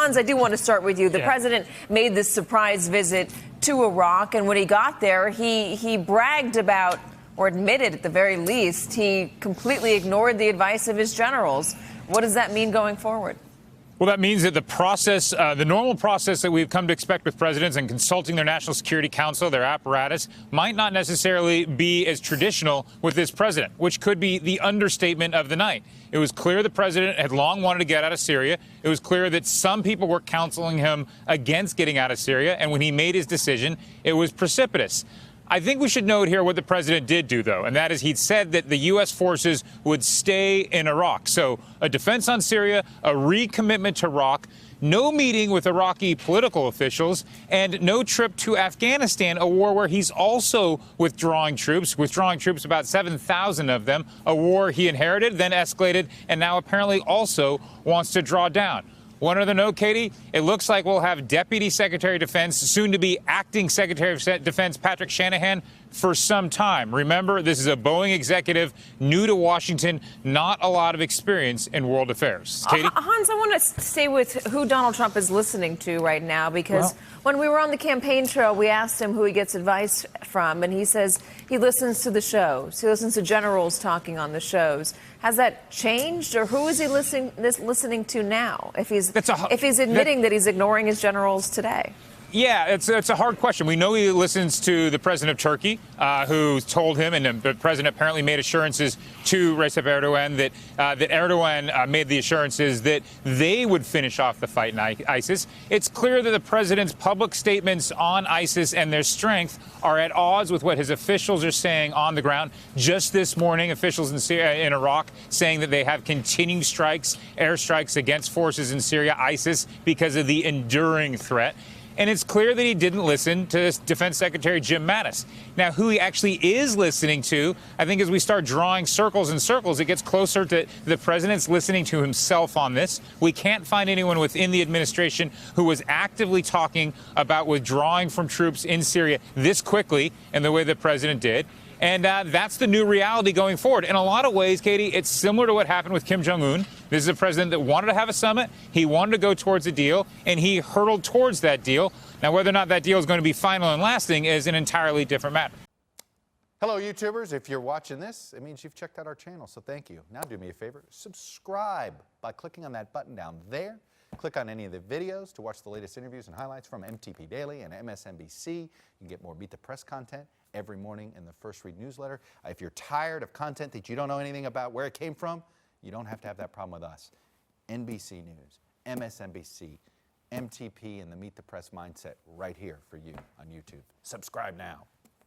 Hans, I do want to start with you. The president made this surprise visit to Iraq, and when he got there, he bragged about, or admitted at the very least, he completely ignored the advice of his generals. What does that mean going forward? Well, that means that the process, the normal process that we've come to expect with presidents and consulting their National Security Council, their apparatus, might not necessarily be as traditional with this president, which could be the understatement of the night. It was clear the president had long wanted to get out of Syria. It was clear that some people were counseling him against getting out of Syria. And when he made his decision, it was precipitous. I think we should note here what the president did do, though, and that is he'd said that the U.S. forces would stay in Iraq. So a defense on Syria, a recommitment to Iraq, no meeting with Iraqi political officials, and no trip to Afghanistan, a war where he's also withdrawing troops, about 7,000 of them, a war he inherited, then escalated, and now apparently also wants to draw down. One other note, Katie, it looks like we'll have Deputy Secretary of Defense, soon to be Acting Secretary of Defense Patrick Shanahan, for some time. Remember, this is a Boeing executive, new to Washington, not a lot of experience in world affairs. Katie? Hans, I want to stay with who Donald Trump is listening to right now, because when we were on the campaign trail, we asked him who he gets advice from, and he says he listens to the shows. He listens to generals talking on the shows. Has that changed, or who is he listening to now, if he's admitting that he's ignoring his generals today? Yeah, it's a hard question. We know he listens to the president of Turkey, who told him, and the president apparently made assurances to Recep Erdogan that Erdogan made the assurances that they would finish off the fight in ISIS. It's clear that the president's public statements on ISIS and their strength are at odds with what his officials are saying on the ground. Just this morning, officials in Iraq saying that they have continuing airstrikes against forces in Syria, ISIS, because of the enduring threat. And it's clear that he didn't listen to Defense Secretary Jim Mattis. Now, who he actually is listening to, I think as we start drawing circles and circles, it gets closer to the president's listening to himself on this. We can't find anyone within the administration who was actively talking about withdrawing from troops in Syria this quickly and the way the president did. And that's the new reality going forward. In a lot of ways, Katie, it's similar to what happened with Kim Jong-un. This is a president that wanted to have a summit. He wanted to go towards a deal, and he hurtled towards that deal. Now, whether or not that deal is going to be final and lasting is an entirely different matter. Hello, YouTubers. If you're watching this, it means you've checked out our channel, so thank you. Now do me a favor. Subscribe by clicking on that button down there. Click on any of the videos to watch the latest interviews and highlights from MTP Daily and MSNBC. You can get more Meet the Press content every morning in the First Read newsletter. If you're tired of content that you don't know anything about where it came from, you don't have to have that problem with us. NBC News, MSNBC, MTP, and the Meet the Press mindset right here for you on YouTube. Subscribe now.